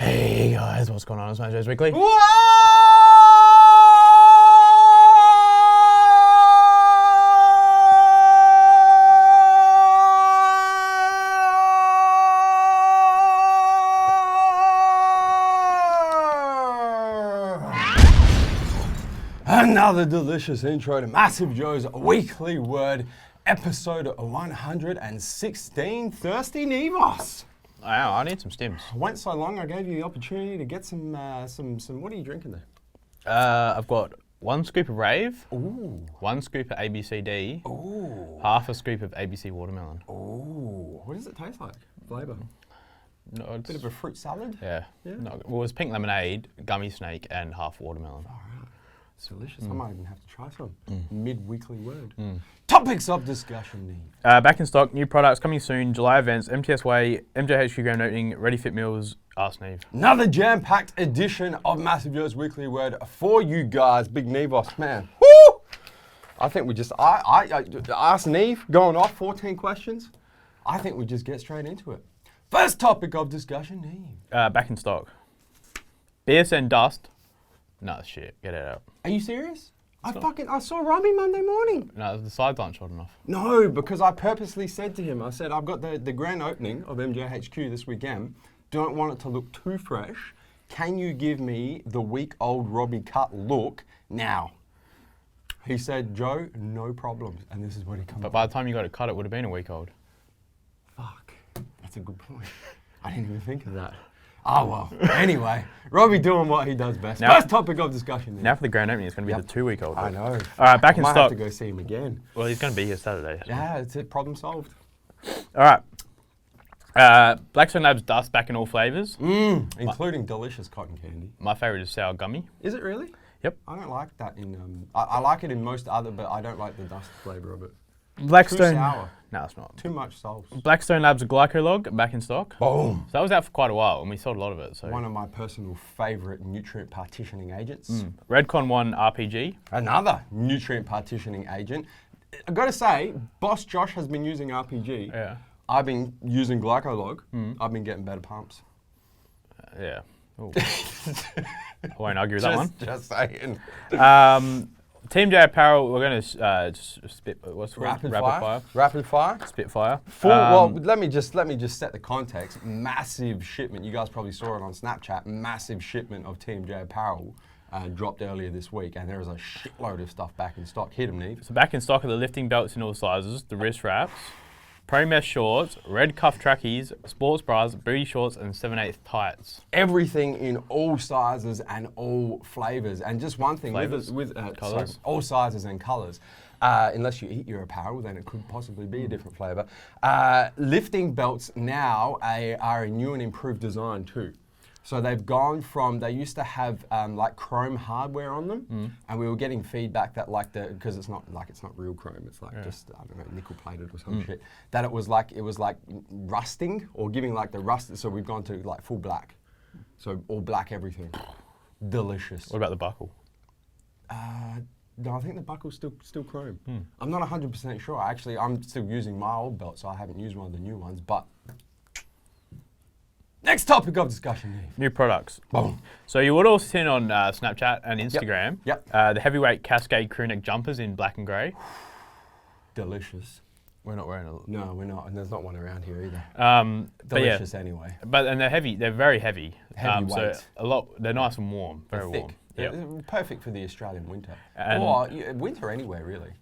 Hey guys, what's going on? It's MassiveJoes Weekly. Another delicious intro to MassiveJoes Weekly Word, episode 116. Thirsty Nevos. Wow, I need some stims. I went so long, I gave you the opportunity to get some. What are you drinking there? I've got one scoop of Rave, Ooh. one scoop of ABCD, Ooh. half a scoop of ABC watermelon. Ooh. What does it taste like? Flavour? No, it's, Bit of a fruit salad? yeah. Yeah. No, well, it was pink lemonade, gummy snake, and half watermelon. All right. It's delicious. I might even have to try some. Mid-weekly word. Mm. Topics of discussion, Neve. Back in stock, new products coming soon, July events, MTS Whey, MJHQ grand opening, ready fit meals, AskNeve. Another jam-packed edition of MassiveJoes Weekly Word for you guys. Big Nevos, man. Woo! I think we just, I asked Neve, going off 14 questions. I think we just get straight into it. First topic of discussion, Neve. Back in stock. BSN dust. No, shit, get it out. Are you serious? I saw Robbie Monday morning. No, the sides aren't short enough. No, because I purposely said to him, I said, I've got the grand opening of MJHQ this weekend. Don't want it to look too fresh. Can you give me the week-old Robbie cut look now? He said, Joe, no problems. And this is what he comes But by the time you got it cut, it would have been a week old. Fuck, that's a good point. I didn't even think of that. Oh, well. Anyway, Robbie doing what he does best. Now- First topic of discussion then. Now for the grand opening, it's going to be the 2 week old. I know. All right, back in Might stock. have to go see him again. Well, he's going to be here Saturday. So. Yeah, it's it. Problem solved. All right. Blackstone Labs dust back in all flavours. Including delicious cotton candy. My favourite is sour gummy. Is it really? Yep. I don't like that in. I like it in most other, but I don't like the dust flavour of it. Blackstone. Too sour. No, it's not. Too much salt. Blackstone Labs Glycolog back in stock. Boom. So that was out for quite a while, and we sold a lot of it. So One of my personal favourite nutrient partitioning agents. Redcon 1 RPG. Another nutrient partitioning agent. I've got to say, Boss Josh has been using RPG. Yeah. I've been using Glycolog. I've been getting better pumps. Yeah. Ooh. I won't argue with that one. Just saying. Team J Apparel, we're going to spit. What's the word? Rapid fire. Rapid fire. Spitfire. Well, let me just set the context. Massive shipment. You guys probably saw it on Snapchat. Massive shipment of Team J Apparel dropped earlier this week, and there is a shitload of stuff back in stock. Hit 'em, Neve. So back in stock are the lifting belts in all sizes, the wrist wraps, pro mesh shorts, red cuff trackies, sports bras, booty shorts, and 7/8 tights. Everything in all sizes and all flavors. And just one thing Flavours? with Colours? all sizes and colors. Unless you eat your apparel, then it could possibly be a different flavor. Lifting belts now are a new and improved design too. So they've gone from, they used to have like chrome hardware on them, and we were getting feedback that because it's not real chrome, it's like just, I don't know, nickel plated or some shit, that it was like rusting or giving like the rust, so we've gone to like full black. So all black everything. Delicious. What about the buckle? No, I think the buckle's still chrome. I'm not 100% sure. Actually, I'm still using my old belt, so I haven't used one of the new ones, but next topic of discussion, Neve. New products. Boom. So you would also seen on Snapchat and Instagram Yep. the heavyweight Cascade crewneck jumpers in black and grey. Delicious. We're not wearing a. No, we're not, and there's not one around here either. But yeah, Delicious anyway. and they're heavy. They're very heavy. Heavyweight. So they're nice and warm. Very They're warm. thick. Yep. They're perfect for the Australian winter. And- or winter anywhere, really.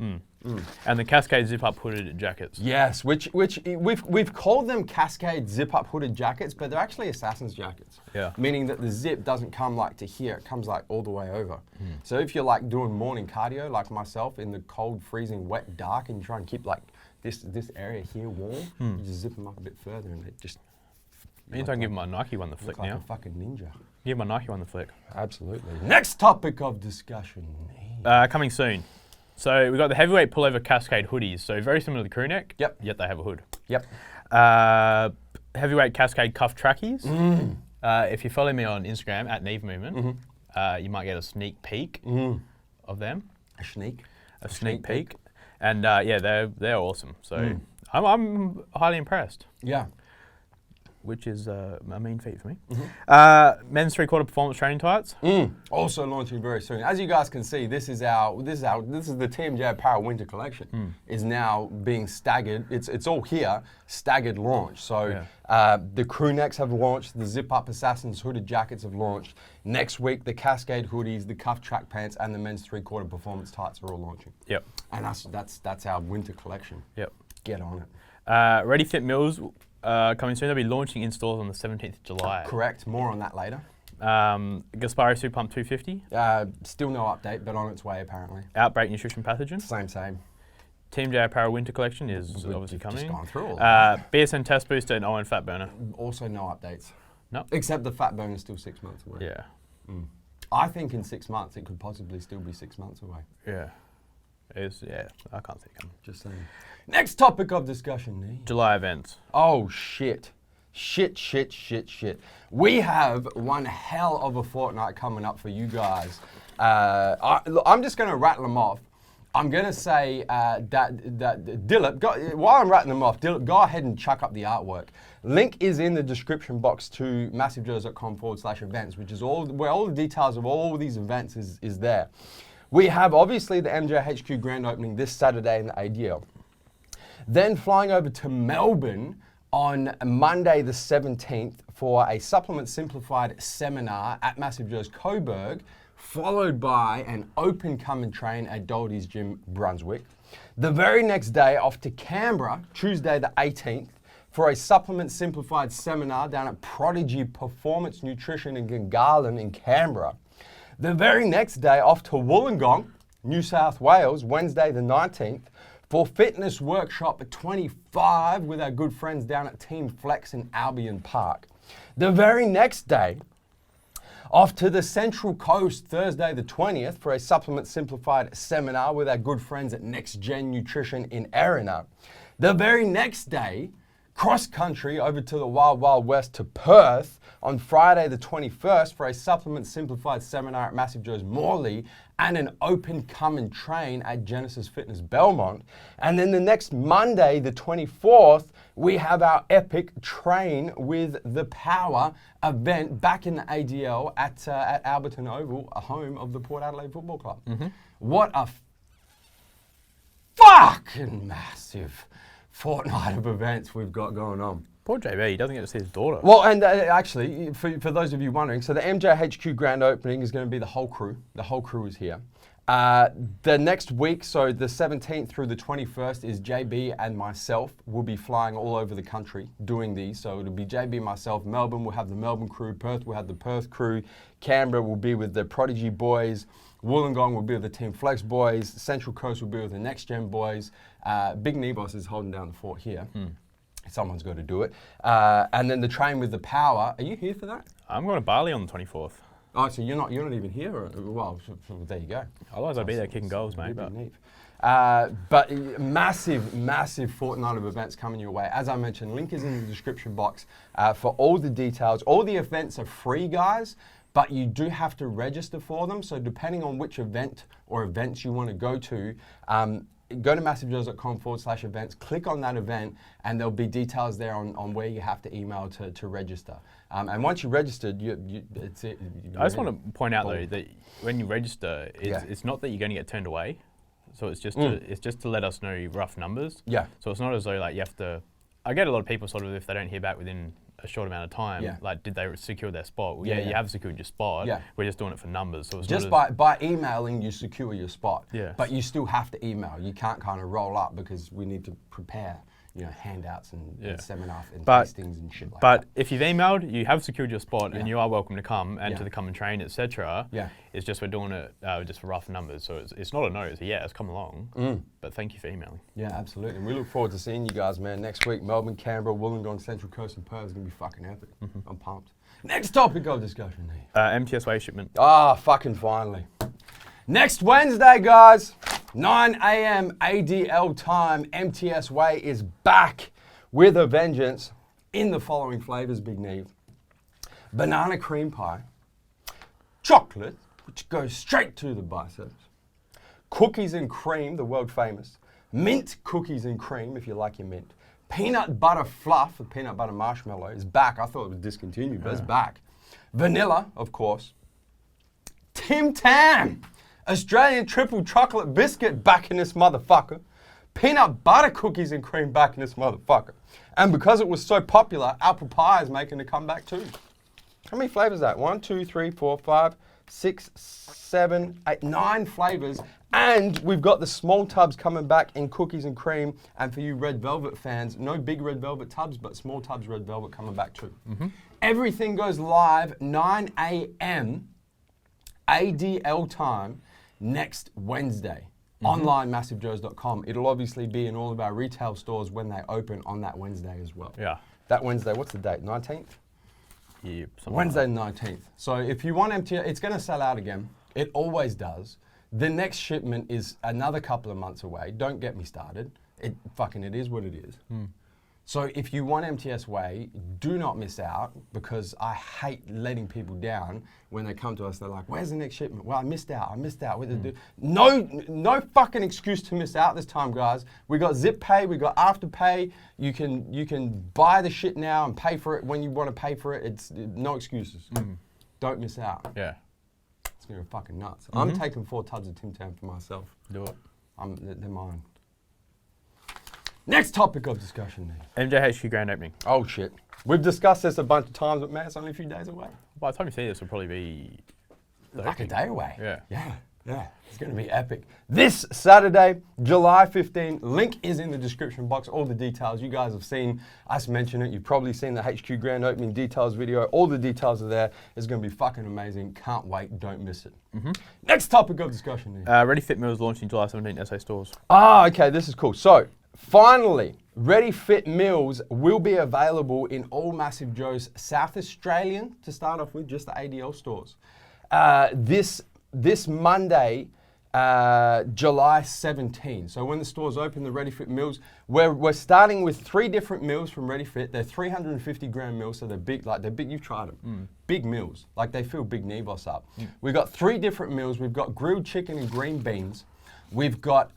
And the Cascade zip-up hooded jackets. Yes, which we've called them Cascade zip-up hooded jackets, but they're actually assassin's jackets. Yeah. Meaning that the zip doesn't come like to here; it comes like all the way over. So if you're like doing morning cardio, like myself, in the cold, freezing, wet, dark, and you try and keep like this area here warm, you just zip them up a bit further, and they just. You don't give my Nike one the flick Look like now. a fucking ninja. Give my Nike one the flick. Absolutely. Next topic of discussion. Coming soon. So we've got the heavyweight pullover Cascade hoodies. So very similar to the crew neck. Yep. Yet they have a hood. Yep. Heavyweight Cascade cuff trackies. If you follow me on Instagram at Neve Movement, you might get a sneak peek of them. A sneak. A sneak peek. And yeah, they're awesome. So I'm highly impressed. Yeah. which is a main feat for me. Men's 3/4 performance training tights. Also launching very soon. As you guys can see, this is the TMJ Apparel Winter Collection. Is now being staggered. It's all here, staggered launch. So the crew necks have launched, the zip up Assassin's hooded jackets have launched. Next week, the Cascade hoodies, the cuff track pants, and the men's 3/4 performance tights are all launching. Yep. And that's our winter collection. Yep. Get on it. Ready Fit Meals coming soon. They'll be launching in stores on the 17th of July. Correct. More on that later. Gaspari Super Pump 250. Still no update, but on its way apparently. Outbreak Nutrition Pathogen. Same. TMJ Apparel Winter Collection is obviously coming. Just gone through all that. BSN Test Booster and ON Fat Burner. Also no updates. No. Except the fat burner is still 6 months away. Yeah. I think in 6 months it could possibly still be 6 months away. Yeah. I can't see it coming. Just saying. Next topic of discussion, Neve. July events. Oh, shit. Shit. We have one hell of a fortnight coming up for you guys. I'm just going to rattle them off. I'm going to say that Dilip, while I'm rattling them off, Dilip, go ahead and chuck up the artwork. Link is in the description box to MassiveJoes.com/events, which is where all the details of all these events is there. We have obviously the MJHQ grand opening this Saturday in the ADL. Then flying over to Melbourne on Monday the 17th for a Supplement Simplified seminar at MassiveJoes Coburg, followed by an open come and train at Doherty's Gym, Brunswick. The very next day off to Canberra, Tuesday the 18th, for a Supplement Simplified seminar down at Prodigy Performance Nutrition in Gungahlin in Canberra. The very next day off to Wollongong, New South Wales, Wednesday the 19th, for Fitness Workshop 25 with our good friends down at Team Flex in Albion Park. The very next day, off to the Central Coast, Thursday the 20th, for a Supplement Simplified seminar with our good friends at Next Gen Nutrition in Erina. The very next day, cross-country over to the Wild Wild West to Perth on Friday the 21st for a Supplement Simplified seminar at MassiveJoes Morley and an open come and train at Genesis Fitness Belmont. And then the next Monday, the 24th, we have our epic Train with the Power event back in the ADL at Alberton Oval, a home of the Port Adelaide Football Club. What a fucking massive fortnight of events we've got going on. Poor JB, he doesn't get to see his daughter. Well, and actually, for those of you wondering, so the MJHQ grand opening is going to be the whole crew. The whole crew is here. The next week, so the 17th through the 21st, is JB and myself. We'll be flying all over the country doing these. So it'll be JB, myself, Melbourne, we'll have the Melbourne crew, Perth, we'll have the Perth crew, Canberra will be with the Prodigy boys, Wollongong will be with the Team Flex boys, Central Coast will be with the Next Gen boys. Big Nebos is holding down the fort here. Someone's got to do it. And then the Train with the Power. Are you here for that? I'm going to Bali on the 24th. Oh, so you're not even here? Well, there you go. Otherwise, I'd be there kicking goals, mate. But massive fortnight of events coming your way. As I mentioned, link is in the description box for all the details. All the events are free, guys, but you do have to register for them. So depending on which event or events you want to go to, go to MassiveJoes.com/events, click on that event, and there'll be details there on where you have to email to register. And once you're registered, it's it. I just want to point out, though, that when you register, it's not that you're going to get turned away. So it's just to let us know rough numbers. Yeah. So it's not as though, like, you have to... I get a lot of people sort of, if they don't hear back within a short amount of time, like, did they secure their spot? Well, you have secured your spot. Yeah. We're just doing it for numbers. So it's just by emailing, you secure your spot. Yeah. But you still have to email. You can't kind of roll up because we need to prepare, handouts and seminars and tastings and shit like that. But if you've emailed, you have secured your spot and you are welcome to come and to the come and train, etc. Yeah. It's just we're doing it just for rough numbers. So it's not a no, it's a yes, come along. But thank you for emailing. Yeah, absolutely. And we look forward to seeing you guys, man, next week. Melbourne, Canberra, Wollongong, Central Coast and Perth is going to be fucking epic. I'm pumped. Next topic of discussion, Neve. MTS Whey shipment. Fucking finally. Next Wednesday, guys, 9 a.m. ADL time, MTS Whey is back with a vengeance in the following flavors, Big Neve. Banana cream pie, chocolate, which goes straight to the biceps, cookies and cream, the world famous, mint cookies and cream, if you like your mint, Peanut butter fluff, the peanut butter marshmallow, is back. I thought it was discontinued, but it's back. Vanilla, of course. Tim Tam, Australian triple chocolate biscuit, back in this motherfucker. Peanut butter cookies and cream, back in this motherfucker. And because it was so popular, apple pie is making a comeback too. How many flavors is that? 1, 2, 3, 4, 5, 6, 7, 8, 9 flavors. And we've got the small tubs coming back in cookies and cream. And for you red velvet fans, no big red velvet tubs, but small tubs red velvet coming back too. Everything goes live 9 a.m. ADL time next Wednesday. Online, MassiveJoes.com. It'll obviously be in all of our retail stores when they open on that Wednesday as well. Yeah. That Wednesday, what's the date? 19th? Yeah. Wednesday 19th. So if you want MTS, it's going to sell out again. It always does. The next shipment is another couple of months away. Don't get me started. It is what it is. So if you want MTS Whey, do not miss out, because I hate letting people down when they come to us. They're like, where's the next shipment? Well, I missed out. No fucking excuse to miss out this time, guys. We got Zip Pay, we got Afterpay. You can buy the shit now and pay for it when you want to pay for it. It's no excuses. Don't miss out. Yeah. It's going to be fucking nuts. I'm taking 4 tubs of Tim Tam for myself. Do it. They're mine. Next topic of discussion, Neve. MJHQ grand opening. Oh shit. We've discussed this a bunch of times, but man, it's only a few days away. By the time you see this, will probably be like a day away. Yeah. It's going to be epic. This Saturday, July 15, link is in the description box. All the details, you guys have seen us mention it. You've probably seen the HQ grand opening details video. All the details are there. It's going to be fucking amazing. Can't wait. Don't miss it. Next topic of discussion, Neve. Ready Fit Meals launched in July 17 SA stores. Okay, this is cool. So, finally, Ready Fit Meals will be available in all Massive Joe's South Australian, to start off with, just the ADL stores. This Monday, July 17. So when the stores open, the Ready Fit Meals, we're starting with 3 different meals from Ready Fit. They're 350 gram meals, so they're big. You've tried them. Big meals, like they fill Big Nevos up. We've got 3 different meals. We've got grilled chicken and green beans. We've got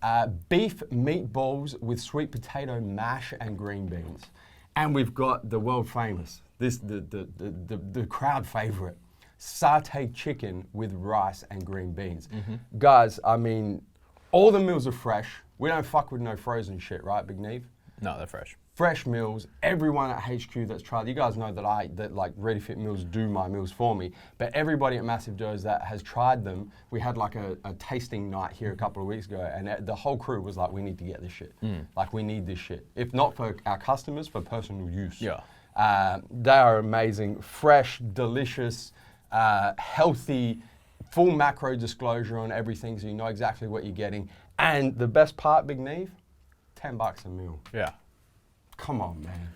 beef meatballs with sweet potato mash and green beans. And we've got the world famous, the crowd favorite, sauteed chicken with rice and green beans. Guys, I mean, all the meals are fresh. We don't fuck with no frozen shit, right, Big Neve? No, they're fresh. Fresh meals. Everyone at HQ that's tried, you guys know that like Ready Fit Meals do my meals for me, but everybody at Massive Joe's that has tried them, we had like a tasting night here a couple of weeks ago, and the whole crew was like, we need to get this shit. Like, we need this shit. If not for our customers, for personal use. Yeah. They are amazing, fresh, delicious, healthy, full macro disclosure on everything, so you know exactly what you're getting. And the best part, Big Neve, $10 a meal. Yeah. Come on, man.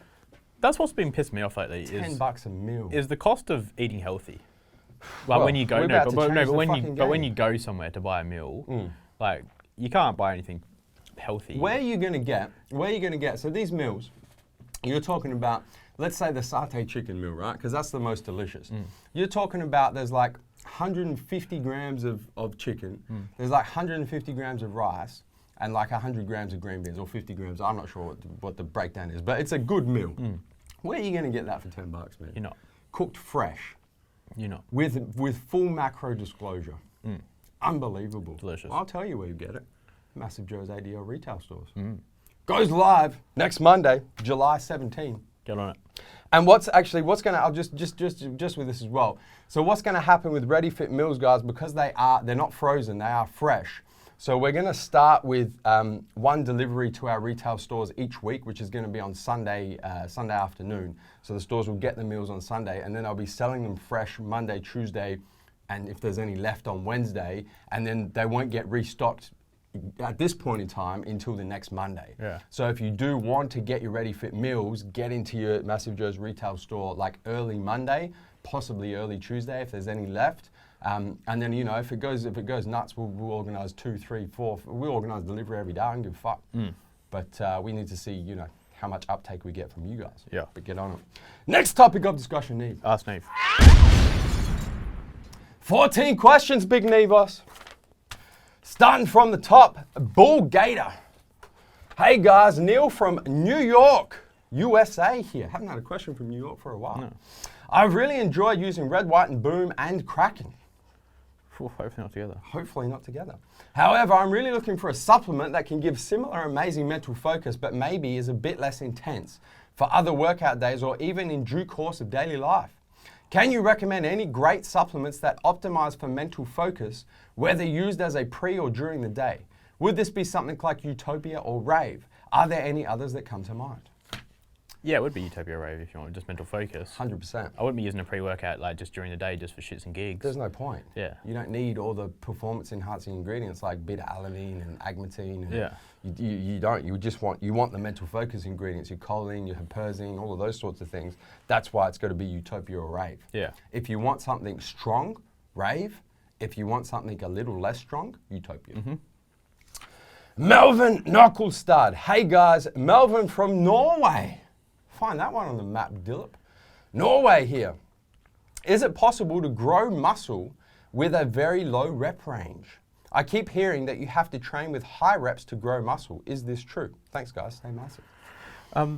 That's what's been pissing me off lately. $10 a meal. Is the cost of eating healthy. Like, well, when you go, when you go somewhere to buy a meal, like, you can't buy anything healthy. Where are you gonna get? So these meals, you're talking about, let's say the satay chicken meal, right? Because that's the most delicious. You're talking about, there's like 150 grams of chicken. There's like 150 grams of rice. And like 100 grams of green beans, or 50 grams. I'm not sure what the breakdown is, but it's a good meal. Where are you going to get that for $10, man? You're not. Cooked fresh. You're not. With full macro disclosure. Unbelievable. Delicious. I'll tell you where you get it. Massive Joe's ADL retail stores. Goes live next Monday, July 17. Get on it. And what's going to, I'll just with this as well. So what's going to happen with Ready Fit Meals, guys, because they're not frozen, they are fresh. So we're going to start with 1 delivery to our retail stores each week, which is going to be on Sunday afternoon. So the stores will get the meals on Sunday, and then I'll be selling them fresh Monday, Tuesday, and if there's any left on Wednesday, and then they won't get restocked at this point in time until the next Monday. Yeah. So if you do want to get your Ready Fit Meals, get into your Massive Joe's retail store like early Monday, possibly early Tuesday if there's any left. And then, you know, if it goes nuts, we'll organise 2, 3, 4. We'll organise delivery every day. I don't give a fuck. But we need to see, you know, how much uptake we get from you guys. Yeah. But get on it. Next topic of discussion, Neve. AskNeve. 14 questions, Big Nevos. Starting from the top, Bull Gator. Hey guys, Neil from New York. USA here. Haven't had a question from New York for a while. No. I've really enjoyed using Red, White, and Boom and cracking. Hopefully not together. Hopefully not together. However, I'm really looking for a supplement that can give similar amazing mental focus, but maybe is a bit less intense for other workout days or even in due course of daily life. Can you recommend any great supplements that optimize for mental focus, whether used as a pre or during the day? Would this be something like Utopia or Rave? Are there any others that come to mind? Yeah, it would be Utopia Rave if you want just mental focus. 100%. I wouldn't be using a pre-workout like just during the day just for shits and gigs. There's no point. Yeah. You don't need all the performance-enhancing ingredients like beta-alanine and agmatine. And yeah. You don't. You want the mental focus ingredients, your choline, your huperzine, all of those sorts of things. That's why it's got to be Utopia or Rave. Yeah. If you want something strong, Rave. If you want something a little less strong, Utopia. Mm-hmm. Melvin Knucklestad. Hey guys, Melvin from Norway. Find that one on the map, Dillip. Norway here. Is it possible to grow muscle with a very low rep range? I keep hearing that you have to train with high reps to grow muscle. Is this true? Thanks, guys. Stay massive.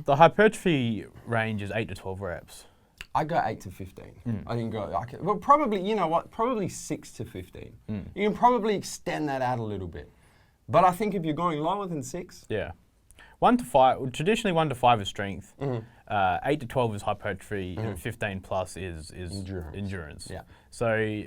The hypertrophy range is 8 to 12 reps. I go 8 to 15. I didn't go. Well, probably, you know what? Probably 6 to 15. You can probably extend that out a little bit. But I think if you're going lower than 6. Yeah. 1 to 5, traditionally 1 to 5 is strength, 8 to 12 is hypertrophy, and 15 plus is endurance. Yeah. So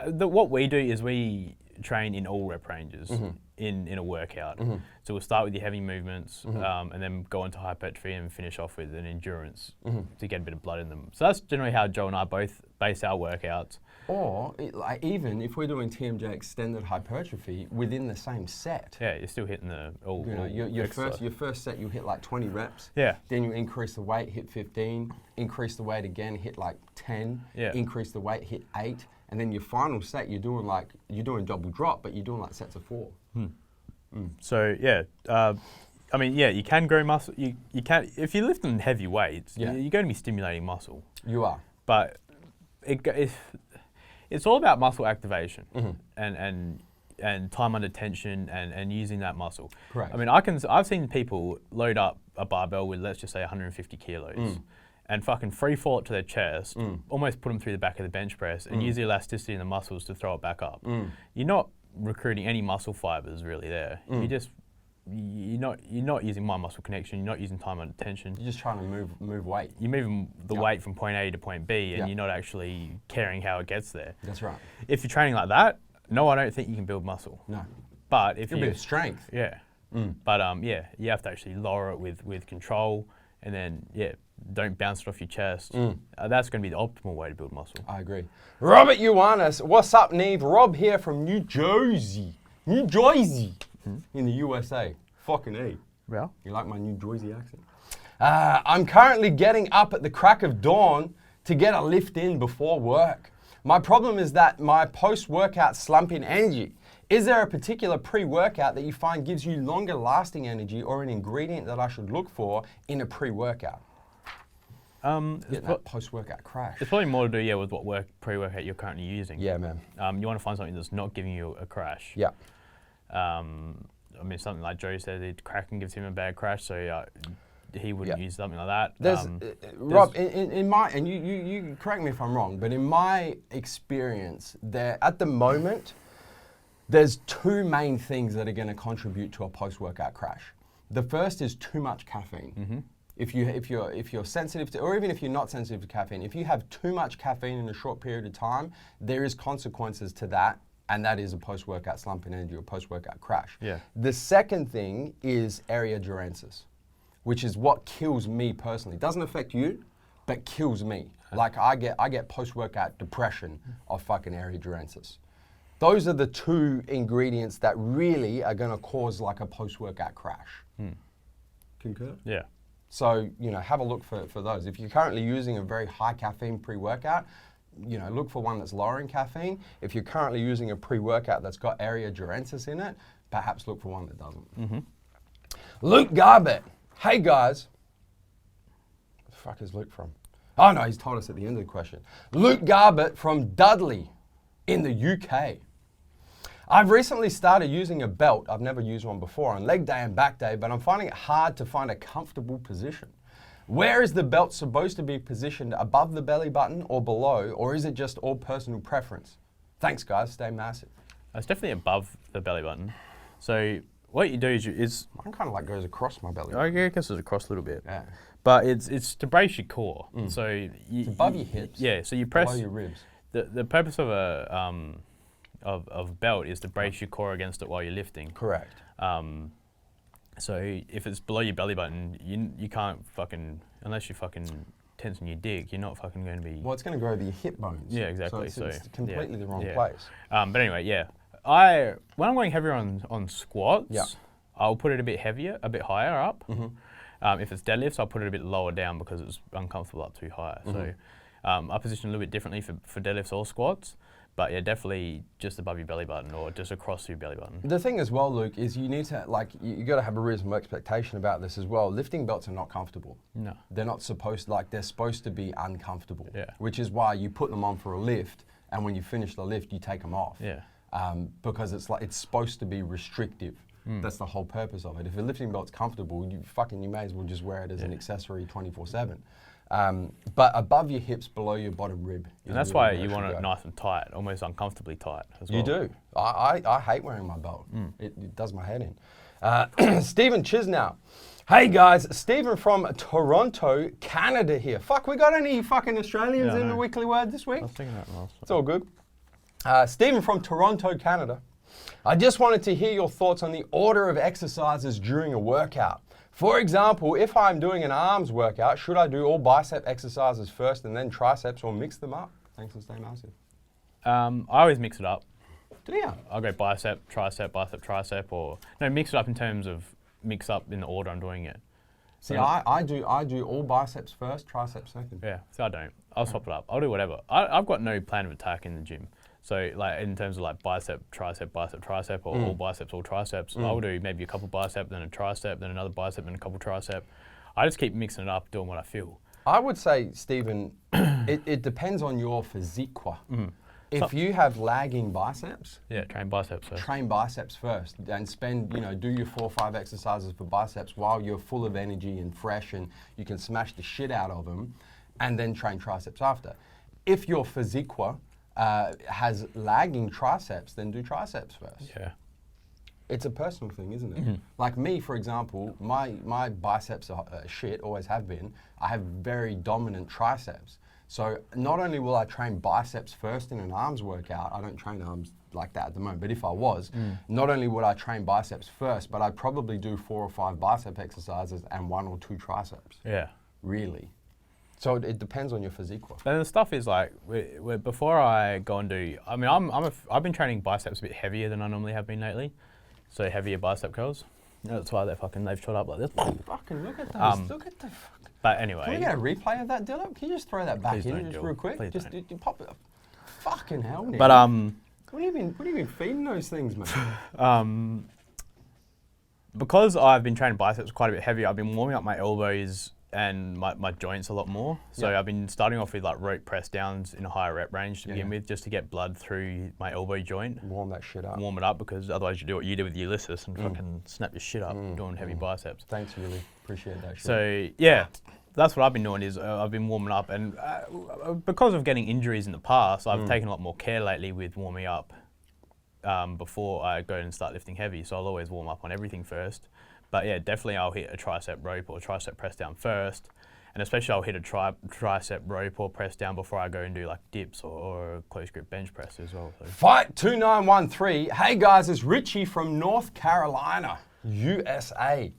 what we do is we train in all rep ranges in a workout. So we'll start with your heavy movements and then go into hypertrophy and finish off with an endurance to get a bit of blood in them. So that's generally how Joe and I both base our workouts. Or like even if we're doing TMJ extended hypertrophy within the same set. Yeah, you're still hitting the all. You know, your first set you hit like 20 reps. Yeah. Then you increase the weight, hit 15. Increase the weight again, hit like 10. Yeah. Increase the weight, hit 8. And then your final set you're doing double drop, but you're doing like sets of 4. So yeah. I mean, yeah, you can grow muscle. You can if you're lifting heavy weights. Yeah. You're going to be stimulating muscle. You are. But it's all about muscle activation and time under tension and using that muscle. Correct. I mean, I've seen people load up a barbell with, let's just say, 150 kilos and fucking free fall it to their chest, almost put them through the back of the bench press and use the elasticity in the muscles to throw it back up. You're not recruiting any muscle fibers really there. You're not using mind muscle connection. You're not using time under tension. You're just trying to move weight. You're moving the weight from point A to point B, and you're not actually caring how it gets there. That's right. If you're training like that, no, I don't think you can build muscle. No. But if you build strength. Yeah. But yeah, you have to actually lower it with control, and then don't bounce it off your chest. That's going to be the optimal way to build muscle. I agree. Robert Ioannis, what's up, Neve? Rob here from New Jersey. In the USA. Fucking E. Well, you like my New Jersey accent? I'm currently getting up at the crack of dawn to get a lift in before work. My problem is that my post-workout slump in energy. Is there a particular pre-workout that you find gives you longer lasting energy or an ingredient that I should look for in a pre-workout? Get that post-workout crash. It's probably more to do with what pre-workout you're currently using. Yeah, man. You want to find something that's not giving you a crash. Yeah. I mean, something like Joe said, the cracking gives him a bad crash, so he wouldn't use something like that. Rob, in my, and you correct me if I'm wrong, but in my experience, at the moment, there's 2 main things that are going to contribute to a post-workout crash. The first is too much caffeine. If you're sensitive to, or even if you're not sensitive to caffeine, if you have too much caffeine in a short period of time, there is consequences to that. And that is a post-workout slump in energy or post-workout crash. Yeah. The second thing is area durensis, which is what kills me personally. It doesn't affect you, but kills me. Like I get post-workout depression of fucking area durensis. Those are the 2 ingredients that really are going to cause like a post-workout crash. Concur? Yeah. So, have a look for those. If you're currently using a very high caffeine pre-workout, look for one that's lower in caffeine. If you're currently using a pre-workout that's got area durensis in it, perhaps look for one that doesn't. Luke Garbett. Hey, guys. Where the fuck is Luke from? Oh, no, he's told us at the end of the question. Luke Garbett from Dudley in the UK. I've recently started using a belt. I've never used one before on leg day and back day, but I'm finding it hard to find a comfortable position. Where is the belt supposed to be positioned, above the belly button or below, or is it just all personal preference? Thanks, guys. Stay massive. It's definitely above the belly button. So what you do is Mine kind of like goes across my belly. I guess it's across a little bit. Yeah. But it's to brace your core. So It's above your hips. Yeah. So you press Below your ribs. The purpose of a of belt is to brace your core against it while you're lifting. Correct. So if it's below your belly button, you can't fucking, unless you fucking tense in your dick, you're not fucking going to be. Well, it's going to go over your hip bones. Yeah, exactly. So it's completely the wrong yeah. place. But anyway, yeah. When I'm going heavier on squats, I'll put it a bit heavier, a bit higher up. If it's deadlifts, I'll put it a bit lower down because it's uncomfortable up too high. So I position a little bit differently for deadlifts or squats. But yeah, definitely just above your belly button or just across your belly button. The thing as well, Luke, is you need to, you got to have a reasonable expectation about this as well. Lifting belts are not comfortable. No. They're not supposed, they're supposed to be uncomfortable. Yeah. Which is why you put them on for a lift, and when you finish the lift, you take them off. Yeah. Because it's supposed to be restrictive. That's the whole purpose of it. If a lifting belt's comfortable, you may as well just wear it as an accessory 24/7. But above your hips, below your bottom rib. And that's why you want it nice and tight, almost uncomfortably tight as well. You do. I hate wearing my belt. It does my head in. Stephen Chisnow. Hey guys, Stephen from Toronto, Canada here. Fuck, we got any fucking Australians in the Weekly Word this week? I was thinking that last. It's all good. Stephen from Toronto, Canada. I just wanted to hear your thoughts on the order of exercises during a workout. For example, if I'm doing an arms workout, should I do all bicep exercises first and then triceps, or mix them up? Thanks and stay massive. I always mix it up. Do you? I'll go bicep, tricep, or no, mix it up in terms of mix up in the order I'm doing it. See, I do all biceps first, triceps second. Yeah, so I don't. I'll swap it up. I'll do whatever. I've got no plan of attack in the gym. So like in terms of like bicep, tricep, or all biceps, all triceps, I'll do maybe a couple bicep, then a tricep, then another bicep, then a couple tricep. I just keep mixing it up, doing what I feel. I would say, Stephen, it depends on your physique. If you have lagging biceps, train biceps first. Train biceps first, and spend, do your 4 or 5 exercises for biceps while you're full of energy and fresh, and you can smash the shit out of them, and then train triceps after. If your physique has lagging triceps, then do triceps first. Yeah. It's a personal thing, isn't it? Like me, for example, my biceps are shit, always have been. I have very dominant triceps. So not only will I train biceps first in an arms workout, I don't train arms like that at the moment, but if I was, not only would I train biceps first, but I'd probably do 4 or 5 bicep exercises and 1 or 2 triceps. Yeah. Really. So it depends on your physique. And the stuff is like, before I go and do, I mean, I've been training biceps a bit heavier than I normally have been lately. So heavier bicep curls. That's why they've shot up like this. Fucking look at those. Look at the. But anyway. Can we get a replay of that, Dylan? Can you just throw that back in just real quick? Please just don't. you pop it. Fucking hell, Neve. But What have you been feeding those things, man? Because I've been training biceps quite a bit heavier, I've been warming up my elbows and my joints a lot more. So I've been starting off with like rope press downs in a higher rep range to begin with, just to get blood through my elbow joint. Warm that shit up. Warm it up, because otherwise you do what you do with Ulysses and fucking snap your shit up doing heavy biceps. Thanks, really. Appreciate that shit. So yeah, that's what I've been doing, is I've been warming up, and because of getting injuries in the past, I've taken a lot more care lately with warming up before I go and start lifting heavy. So I'll always warm up on everything first. But yeah, definitely I'll hit a tricep rope or tricep press down first. And especially I'll hit a tricep rope or press down before I go and do like dips or a close grip bench press as well. So. Fight 2913. Hey guys, it's Richie from North Carolina, USA.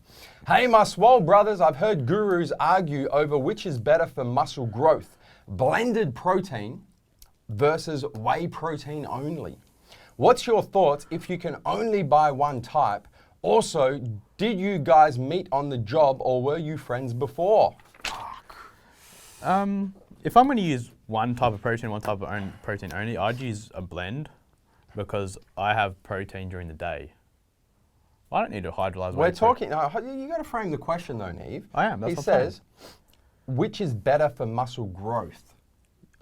Hey my swole brothers, I've heard gurus argue over which is better for muscle growth, blended protein versus whey protein only. What's your thoughts if you can only buy one type? Also, did you guys meet on the job or were you friends before? If I'm going to use one type of protein, one type of protein only, I'd use a blend, because I have protein during the day. I don't need to hydrolyze. We're talking, you got to frame the question though, Neve. I am. That's he says, which is better for muscle growth?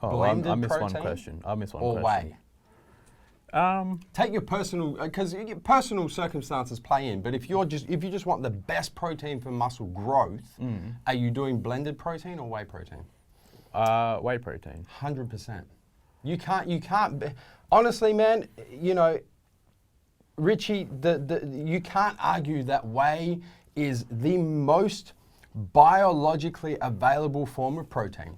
Oh, blended I missed protein one question. I missed one or question. whey? Take your personal, because personal circumstances play in. But if you just want the best protein for muscle growth, are you doing blended protein or whey protein? Whey protein. 100%. You can't. Honestly, man, you know, Richie, you can't argue that whey is the most biologically available form of protein.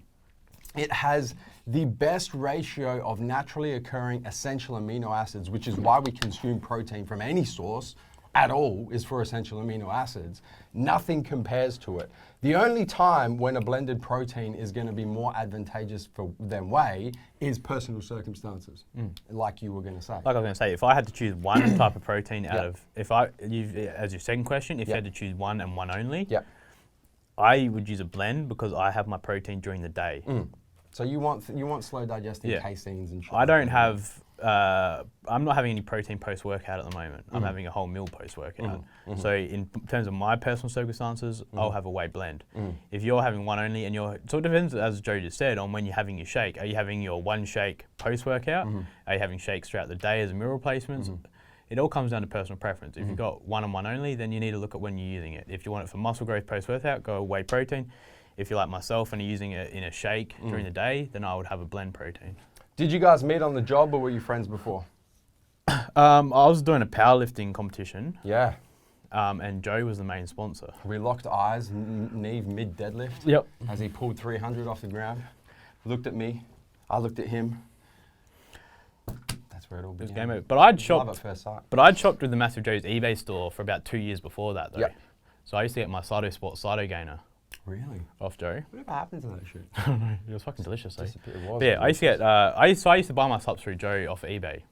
It has the best ratio of naturally occurring essential amino acids, which is why we consume protein from any source at all, is for essential amino acids. Nothing compares to it. The only time when a blended protein is going to be more advantageous than whey is personal circumstances, like you were going to say. Like I was going to say, if I had to choose one type of protein out of, as your second question, if you had to choose one and one only, I would use a blend because I have my protein during the day. So you want slow digesting caseins and shit. I don't have. I'm not having any protein post-workout at the moment. I'm having a whole meal post-workout. So in terms of my personal circumstances, I'll have a whey blend. If you're having one only and so it depends, as Joe just said, on when you're having your shake. Are you having your one shake post-workout? Are you having shakes throughout the day as meal replacements? It all comes down to personal preference. If you've got one and one only, then you need to look at when you're using it. If you want it for muscle growth post-workout, go whey protein. If you're like myself and you're using it in a shake during the day, then I would have a blend protein. Did you guys meet on the job or were you friends before? I was doing a powerlifting competition. Yeah. And Joe was the main sponsor. We locked eyes, Neve mid deadlift. Yep. As he pulled 300 off the ground. Looked at me. I looked at him. That's where it all began. Game over. But I'd shopped. Love at first sight. But I'd shopped with the MassiveJoes eBay store for about 2 years before that, though. Yep. So I used to get my Cyto Sport Cyto gainer. Really? Off Joe. Whatever happened to that shit? I don't know. It was fucking delicious, though. It was. But yeah, I used to get. I used to buy my subs through Joe off eBay,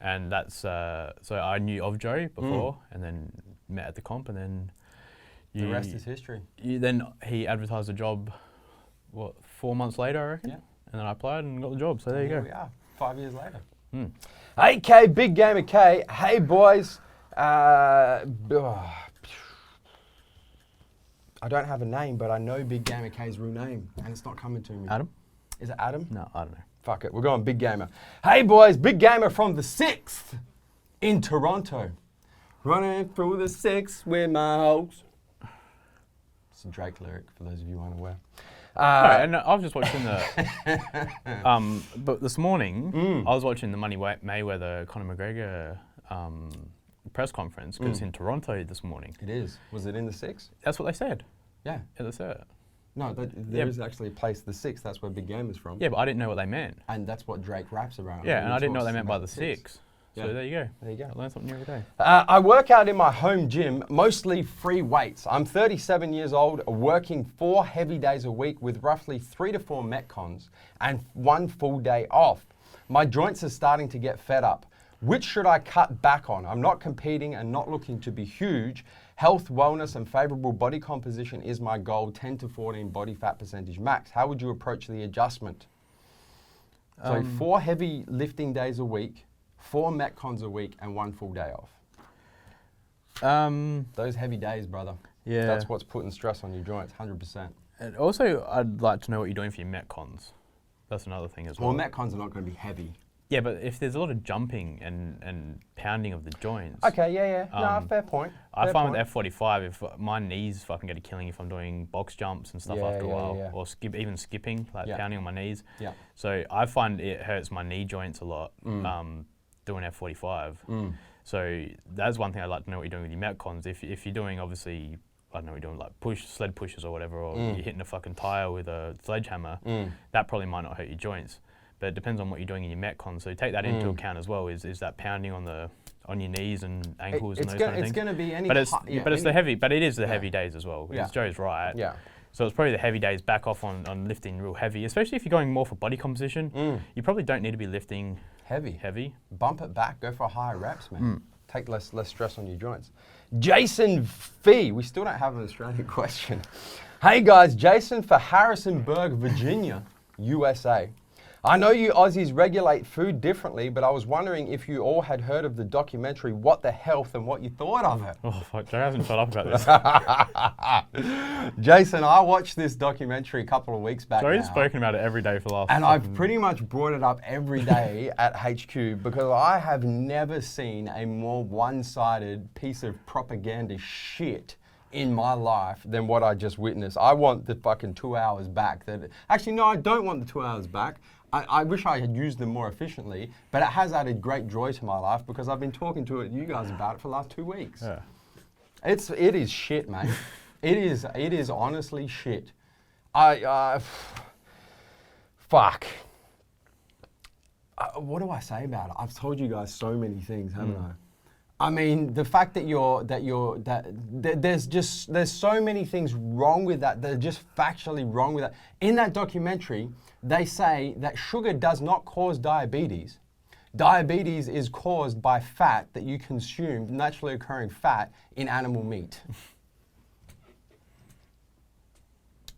and that's so I knew of Joe before, and then met at the comp, and then the rest is history. Then he advertised a job, 4 months later, I reckon. Yeah. And then I applied and got the job. So there you go. Here we are, 5 years later. Mm. K, Big Gamer K. Hey boys. I don't have a name, but I know Big Gamer K's real name, and it's not coming to me. Adam? Is it Adam? No, I don't know. Fuck it, we're going Big Gamer. Hey boys, Big Gamer from the 6th in Toronto. Running through the 6th with my hoes. It's a Drake lyric, for those of you unaware. And I was just watching the, but this morning, I was watching the Mayweather, Conor McGregor press conference, because it's in Toronto this morning. It is. Was it in the 6th? That's what they said. Yeah. Yeah, they said it. No, there is actually a place, the 6th, that's where Big Gamer's from. Yeah, but I didn't know what they meant. And that's what Drake raps around. Yeah, and I didn't know what they meant by the 6th. So there you go. There you go. I learn something new every day. I work out in my home gym, mostly free weights. I'm 37 years old, working 4 heavy days a week with roughly 3 to 4 Metcons and 1 full day off. My joints are starting to get fed up. Which should I cut back on? I'm not competing and not looking to be huge. Health, wellness, and favorable body composition is my goal, 10 to 14 body fat percentage max. How would you approach the adjustment? So 4 heavy lifting days a week, 4 Metcons a week, and 1 full day off. Those heavy days, brother. Yeah. That's what's putting stress on your joints, 100%. And also, I'd like to know what you're doing for your Metcons. That's another thing as well. Well, Metcons are not going to be heavy. Yeah, but if there's a lot of jumping and pounding of the joints. Okay, yeah. No, fair point. I find with F45, if my knees fucking get a killing if I'm doing box jumps and stuff after a while, or even skipping, like pounding on my knees. Yeah. So I find it hurts my knee joints a lot doing F45. So that's one thing I'd like to know what you're doing with your Metcons. If you're doing, obviously, I don't know, you're doing like sled pushes or whatever, or you're hitting a fucking tire with a sledgehammer, that probably might not hurt your joints. But it depends on what you're doing in your Metcons. So take that into account as well. Is that pounding on your knees and ankles and those kind of things? It's going to be any. But it is the heavy days as well. Yeah. Joe's right. Yeah. So it's probably the heavy days. Back off on lifting real heavy, especially if you're going more for body composition. You probably don't need to be lifting heavy. Bump it back. Go for higher reps, man. Take less stress on your joints. Jason Fee. We still don't have an Australian question. Hey guys, Jason for Harrisonburg, Virginia, USA. I know you Aussies regulate food differently, but I was wondering if you all had heard of the documentary What the Health and what you thought of it. Oh, fuck, Joe hasn't shut up about this. Jason, I watched this documentary a couple of weeks back Joe's now, spoken about it every day for the last... and I've pretty much brought it up every day at HQ because I have never seen a more one-sided piece of propaganda shit in my life than what I just witnessed. I want the fucking 2 hours back. Actually, no, I don't want the 2 hours back. I wish I had used them more efficiently, but it has added great joy to my life because I've been talking to you guys about it for the last 2 weeks. Yeah. It is shit, mate. It is honestly shit. Fuck. What do I say about it? I've told you guys so many things, haven't I? I mean, the fact that there's so many things wrong with that. They're just factually wrong with that. In that documentary, they say that sugar does not cause diabetes. Diabetes is caused by fat that you consume, naturally occurring fat in animal meat.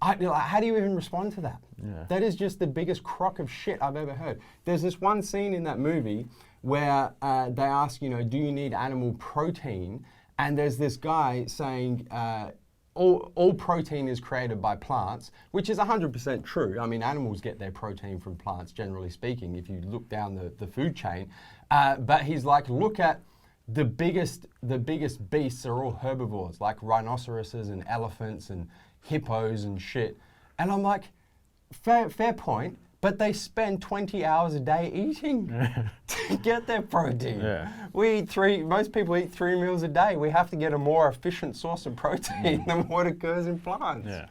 How do you even respond to that? Yeah. That is just the biggest crock of shit I've ever heard. There's this one scene in that movie where they ask, do you need animal protein? And there's this guy saying, all protein is created by plants, which is 100% true. I mean, animals get their protein from plants, generally speaking, if you look down the food chain. But he's like, look at the biggest beasts are all herbivores, like rhinoceroses and elephants and hippos and shit. And I'm like, fair point. But they spend 20 hours a day eating to get their protein. Yeah. Most people eat 3 meals a day. We have to get a more efficient source of protein than what occurs in plants. Yeah.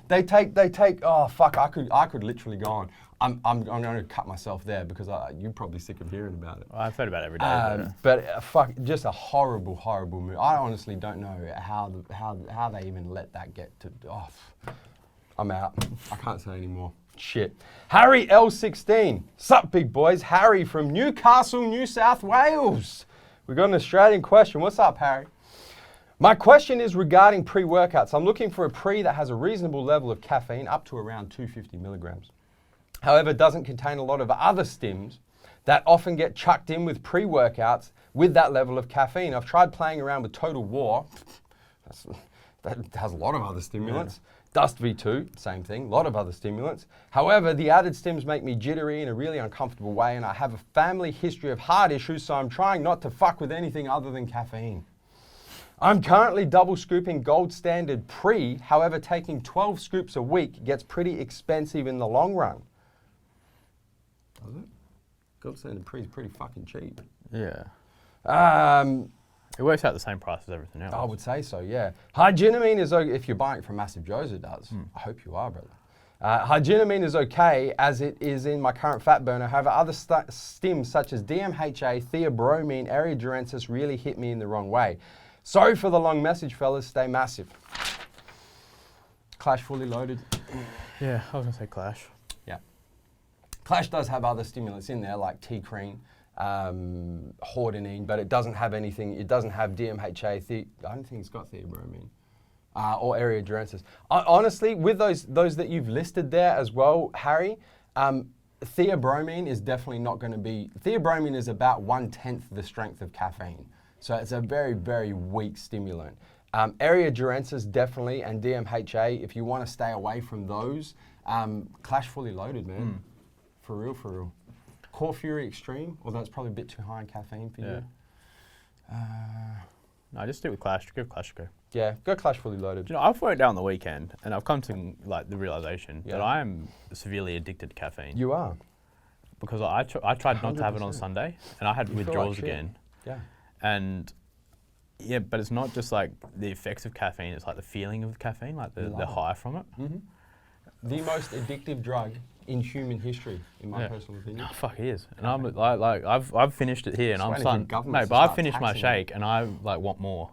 They take, oh fuck, I could literally go on. I'm going to cut myself there because you're probably sick of hearing about it. Well, I've heard about it every day. Fuck, just a horrible, horrible movie. I honestly don't know how they even let that get to, I'm out. I can't say anymore. Shit. Harry L16. Sup, big boys? Harry from Newcastle, New South Wales. We got an Australian question. What's up, Harry? My question is regarding pre-workouts. I'm looking for a pre that has a reasonable level of caffeine, up to around 250 milligrams. However, doesn't contain a lot of other stims that often get chucked in with pre-workouts with that level of caffeine. I've tried playing around with Total War. That has a lot of other stimulants. Yeah. Dust V2, same thing, a lot of other stimulants. However, the added stims make me jittery in a really uncomfortable way, and I have a family history of heart issues, so I'm trying not to fuck with anything other than caffeine. I'm currently double scooping Gold Standard Pre, however, taking 12 scoops a week gets pretty expensive in the long run. Does it? Gold Standard Pre is pretty fucking cheap. Yeah. It works out the same price as everything else. I would say so, yeah. Hyginamine is okay. If you're buying it from MassiveJoes, it does. I hope you are, brother. Hyginamine is okay as it is in my current fat burner. However, other stims such as DMHA, theobromine, Aerodurensis really hit me in the wrong way. Sorry for the long message, fellas. Stay massive. Clash fully loaded. Yeah, I was going to say Clash. Yeah. Clash does have other stimulants in there like T-creen. Hordenine, but it doesn't have anything. It doesn't have DMHA. I don't think it's got theobromine or Aerodurensis. Honestly, with those that you've listed there as well, Harry, theobromine is definitely not going to be. Theobromine is about 1/10 the strength of caffeine, so it's a very, very weak stimulant. Aerodurensis definitely, and DMHA. If you want to stay away from those, Clash fully loaded, man. For real, for real. Core Fury Extreme, although it's probably a bit too high in caffeine for you. No, just stick with Clash. Give Clash a go. Yeah, go Clash fully loaded. I've worked out on the weekend, and I've come to the realization that I am severely addicted to caffeine. You are. Because I tried not to have it on Sunday, and I had withdrawals again. Yeah. And yeah, but it's not just like the effects of caffeine; it's like the feeling of caffeine, like the high from it. Mm-hmm. The most addictive drug in human history, in my personal opinion. Oh, fuck, it is. And I'm like I've finished it here, and I'm starting. No, but I've finished my shake, and I want more.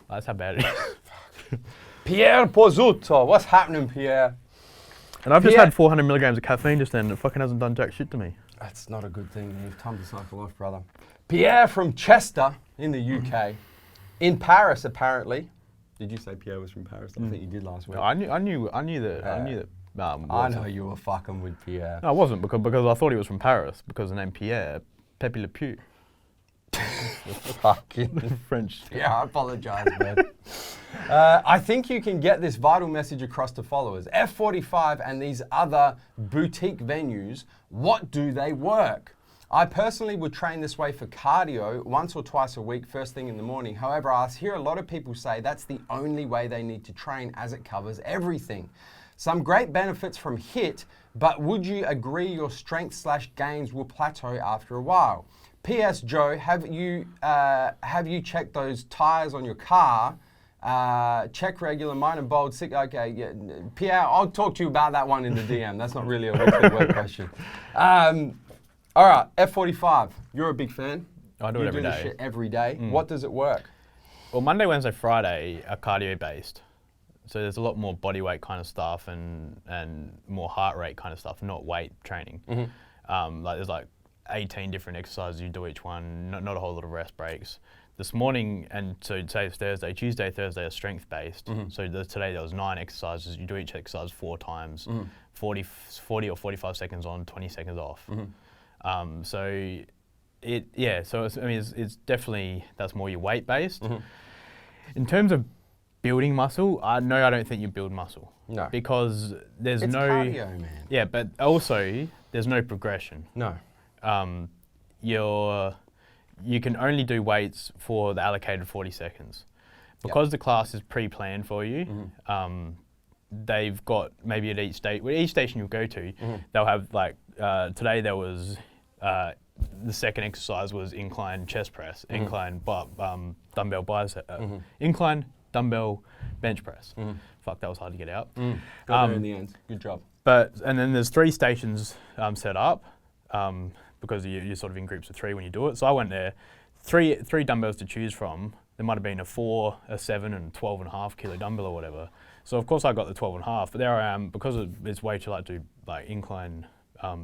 That's how bad it is. Pierre Pozzuto, what's happening, Pierre? And I've just had 400 milligrams of caffeine just then, and it fucking hasn't done jack shit to me. That's not a good thing. You've time to cycle off, brother. Pierre from Chester in the UK, in Paris apparently. Did you say Pierre was from Paris? I think you did last week. No, I knew that I know you were fucking with Pierre. No, I wasn't because I thought he was from Paris because the name Pierre, Pepe Le Pew. Fucking French. Yeah, I apologize, man. I think you can get this vital message across to followers. F45 and these other boutique venues, what do they work? I personally would train this way for cardio once or twice a week, first thing in the morning. However, I hear a lot of people say that's the only way they need to train as it covers everything. Some great benefits from HIIT, but would you agree your strength/gains will plateau after a while? P.S. Joe, have you checked those tires on your car? Check regular, minor, bold, sick. Okay, yeah. Pierre, I'll talk to you about that one in the DM. That's not really a weekly work question. All right, F45. You're a big fan. I do it every do this day. shit every day. What does it work? Well, Monday, Wednesday, Friday are cardio based. So there's a lot more body weight kind of stuff and more heart rate kind of stuff, not weight training. There's 18 different exercises you do each one, not a whole lot of rest breaks. This morning, and so say it's Thursday, Tuesday, Thursday are strength based. So today there was 9 exercises. You do each exercise 4 times, 40 or 45 seconds on, 20 seconds off. So it's definitely, that's more your weight based. In terms of building muscle, I don't think you build muscle. No. Because there's It's no cardio, man. Yeah, but also there's no progression. No. You can only do weights for the allocated 40 seconds. Because the class is pre-planned for you, they've got maybe at each station you go to, they'll have today there was, the second exercise was incline chest press, incline dumbbell bicep, incline dumbbell bench press. Fuck, that was hard to get out. Got there in the end. Good job. And then there's 3 stations set up. Because you're sort of in groups of 3 when you do it. So I went there, three dumbbells to choose from. There might have been a 4, a 7, and 12.5 kilo dumbbell or whatever. So of course I got the 12.5, but there I am, because it's way too light to do incline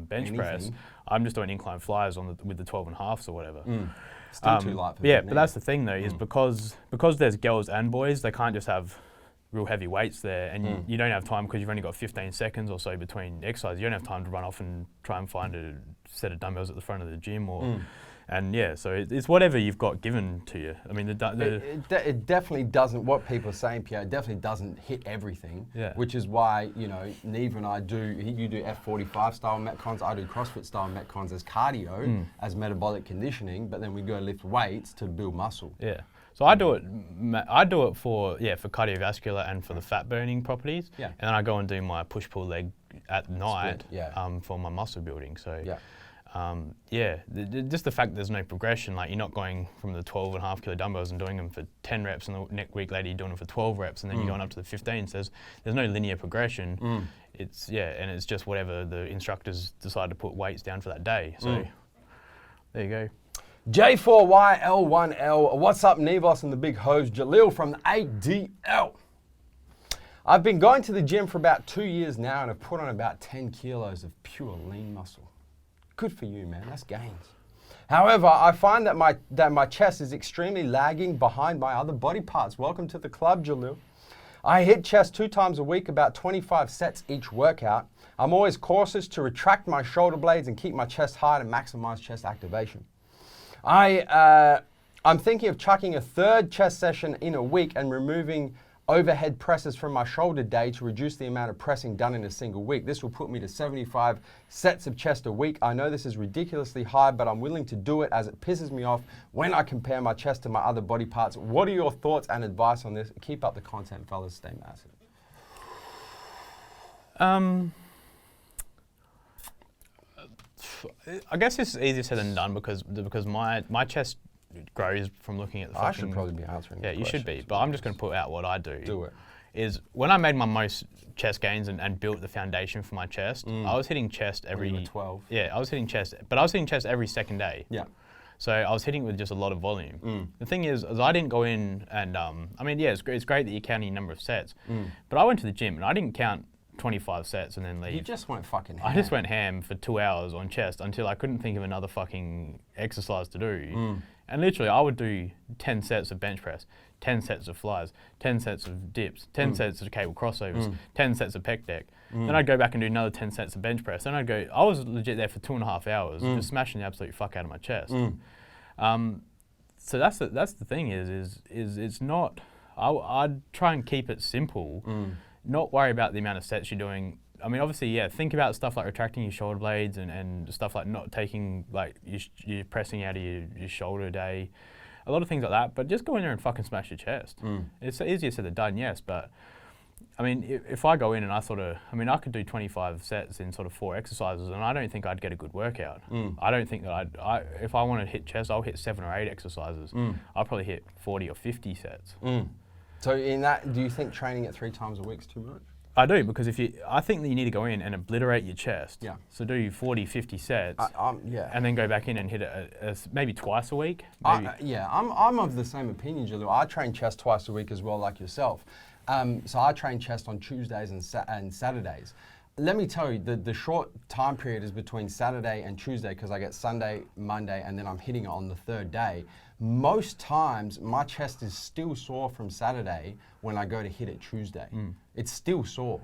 bench press, I'm just doing incline flyers with the 12.5s or whatever. Still too light for but that's the thing though, is because there's girls and boys, they can't just have real heavy weights there, and you don't have time because you've only got 15 seconds or so between exercises. You don't have time to run off and try and find a set of dumbbells at the front of the gym, so it's whatever you've got given to you. I mean, it definitely doesn't. What people are saying, Pierre, it definitely doesn't hit everything. Yeah. Which is why Neve and I you do F45 style metcons, I do CrossFit style metcons as cardio, as metabolic conditioning, but then we go lift weights to build muscle. Yeah. So I do it for cardiovascular and for the fat burning properties. Yeah. And then I go and do my push pull leg at night. For my muscle building. So just the fact that there's no progression, you're not going from the 12.5 kilo dumbbells and doing them for 10 reps, and the next week later you're doing them for 12 reps, and then you're going up to the 15. So there's no linear progression. It's and it's just whatever the instructors decide to put weights down for that day. So there you go. J4YL1L, what's up, Nevos and the big hose? Jalil from the ADL. I've been going to the gym for about 2 years now and have put on about 10 kilos of pure lean muscle. Good for you, man. That's gains. However, I find that my chest is extremely lagging behind my other body parts. Welcome to the club, Jalil. I hit chest 2 times a week, about 25 sets each workout. I'm always cautious to retract my shoulder blades and keep my chest high to maximize chest activation. I'm thinking of chucking a 3rd chest session in a week and removing overhead presses from my shoulder day to reduce the amount of pressing done in a single week. This will put me to 75 sets of chest a week. I know this is ridiculously high, but I'm willing to do it as it pisses me off when I compare my chest to my other body parts. What are your thoughts and advice on this? Keep up the content, fellas. Stay massive. I guess it's easier said than done because my chest grows from looking at the I should probably be answering. Yeah, you should be, but I'm just going to put out what I do. Do it. Is when I made my most chest gains and built the foundation for my chest, I was hitting chest every. When you were 12. Yeah, I was hitting chest, but I was hitting chest every second day. Yeah. So I was hitting with just a lot of volume. The thing is I didn't go in and it's great that you're counting your number of sets, but I went to the gym and I didn't count 25 sets and then leave. You just went fucking ham. I just went ham for 2 hours on chest until I couldn't think of another fucking exercise to do. And literally, I would do 10 sets of bench press, 10 sets of flies, 10 sets of dips, 10 sets of cable crossovers, 10 sets of pec deck. Then I'd go back and do another 10 sets of bench press. Then I'd go, I was legit there for 2.5 hours, just smashing the absolute fuck out of my chest. So that's the thing is it's not, I'd try and keep it simple, not worry about the amount of sets you're doing. I mean, obviously, yeah, think about stuff like retracting your shoulder blades and stuff like not taking, like, you're pressing out of your shoulder day. A lot of things like that, but just go in there and fucking smash your chest. It's easier said than done, yes, but I mean, if I go in and I could do 25 sets in sort of 4 exercises, and I don't think I'd get a good workout. I don't think that if I want to hit chest, I'll hit 7 or 8 exercises. I'll probably hit 40 or 50 sets. So in that, do you think training it 3 times a week is too much? I do, because I think that you need to go in and obliterate your chest. Yeah. So do 40, 50 sets. Yeah. And then go back in and hit it maybe twice a week. I'm of the same opinion, Jalil. I train chest twice a week as well, like yourself. So I train chest on Tuesdays and Saturdays. Let me tell you, the short time period is between Saturday and Tuesday because I get Sunday, Monday, and then I'm hitting it on the 3rd day. Most times, my chest is still sore from Saturday when I go to hit it Tuesday. It's still sore.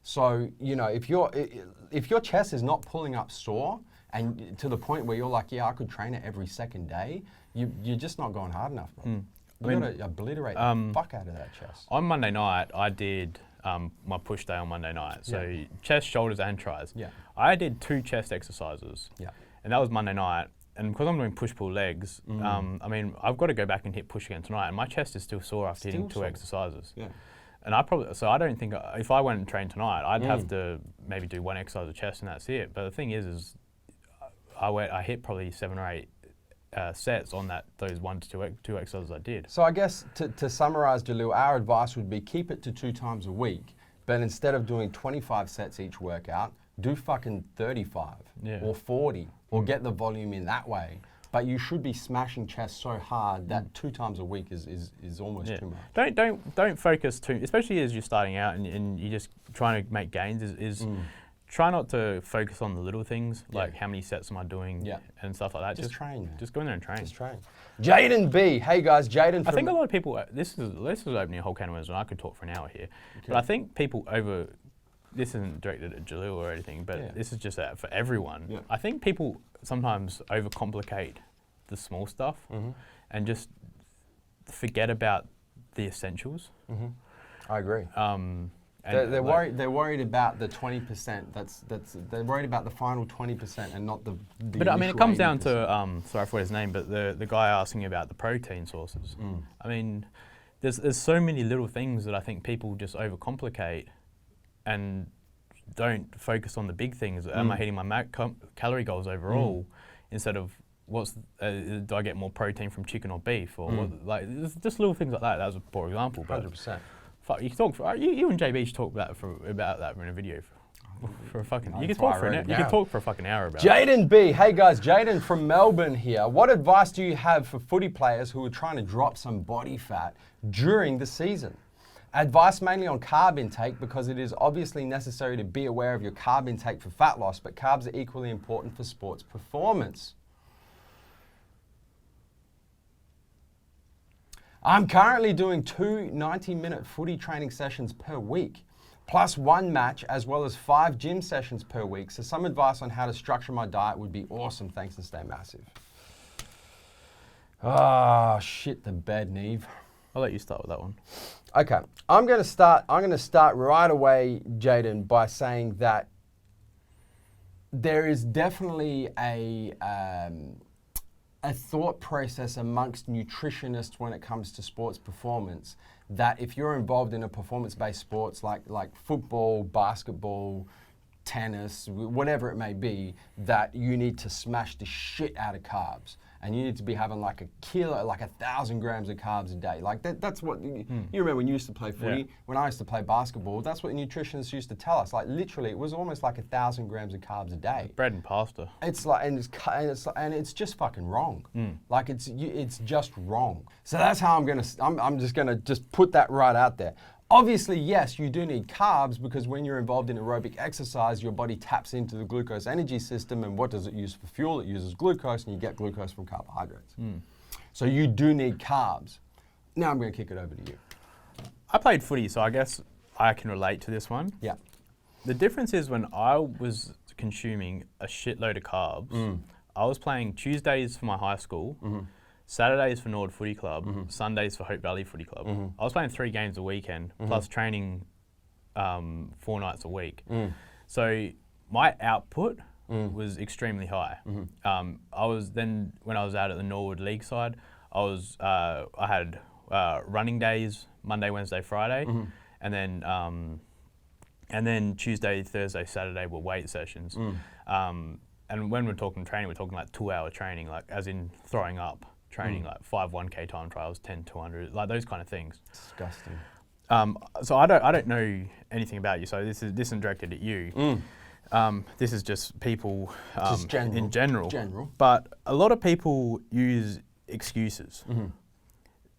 So, you know, if your chest is not pulling up sore and to the point where you're like, yeah, I could train it every 2nd day, you're just not going hard enough, bro. You gotta obliterate the fuck out of that chest. On Monday night, I did my push day on Monday night. So chest, shoulders, and tries. Yeah. I did 2 chest exercises. Yeah. And that was Monday night. And because I'm doing push-pull legs, I mean, I've got to go back and hit push again tonight, and my chest is still sore after hitting 2 exercises. Yeah. And I don't think, if I went and trained tonight, I'd have to maybe do 1 exercise of chest and that's it. But the thing is I hit probably 7 or 8 sets on those 1 to 2 exercises I did. So I guess to summarize, Jalil, our advice would be keep it to 2 times a week, but instead of doing 25 sets each workout, do fucking 35 or 40 or get the volume in that way. But you should be smashing chest so hard that 2 times a week is almost too much. Don't focus too, especially as you're starting out and you're just trying to make gains. Try not to focus on the little things, like how many sets am I doing and stuff like that. Just train, man. Just go in there and train. Just train. Jaden B. Hey guys, Jaden. I think a lot of people, this is opening a whole can of worms and I could talk for an hour here. Okay. But I think people this isn't directed at Jalil or anything, but this is just for everyone. Yeah. I think people sometimes overcomplicate the small stuff and just forget about the essentials. I agree. They're worried about the 20%. They're worried about the final 20% and not the But I mean, it comes down to sorry for his name, but the guy asking about the protein sources. I mean, there's so many little things that I think people just overcomplicate and don't focus on the big things. Am I hitting my calorie goals overall instead of do I get more protein from chicken or beef or like just little things like that. That was a poor example, but 100%. Fuck, you can talk for you and JB should talk about that in a video for a fucking. You can talk for you can talk for a fucking hour about. Jaden B, hey guys, Jaden from Melbourne here. What advice do you have for footy players who are trying to drop some body fat during the season? Advice mainly on carb intake because it is obviously necessary to be aware of your carb intake for fat loss, but carbs are equally important for sports performance. I'm currently doing 2 90-minute footy training sessions per week, plus 1 match, as well as 5 gym sessions per week. So some advice on how to structure my diet would be awesome. Thanks and stay massive. Ah, shit the bed, Neve. I'll let you start with that one. Okay, I'm going to start right away, Jaden, by saying that there is definitely a thought process amongst nutritionists when it comes to sports performance that if you're involved in a performance-based sports like football, basketball, tennis, whatever it may be, that you need to smash the shit out of carbs. And you need to be having like 1,000 grams of carbs a day. Like that's what, you remember when you used to play footy, when I used to play basketball, that's what nutritionists used to tell us. Like literally, it was almost like 1,000 grams of carbs a day. Bread and pasta. It's like, and it's just fucking wrong. Like it's just wrong. So that's how I'm just gonna put that right out there. Obviously, yes, you do need carbs because when you're involved in aerobic exercise, your body taps into the glucose energy system, and what does it use for fuel? It uses glucose, and you get glucose from carbohydrates. So you do need carbs. Now I'm going to kick it over to you. I played footy, so I guess I can relate to this one. Yeah. The difference is when I was consuming a shitload of carbs, I was playing Tuesdays for my high school, Saturdays for Nord Footy Club, Sundays for Hope Valley Footy Club. I was playing 3 games a weekend, plus training 4 nights a week. So my output was extremely high. I was then, when I was out at the Norwood League side, I had running days, Monday, Wednesday, Friday, and then Tuesday, Thursday, Saturday were weight sessions. And when we're talking training, we're talking like 2-hour training, like as in throwing up training, like 5 1K time trials, 10 200, like those kind of things. Disgusting. So I don't know anything about you, so this isn't directed at you. This is just people Just in general. General. But a lot of people use excuses.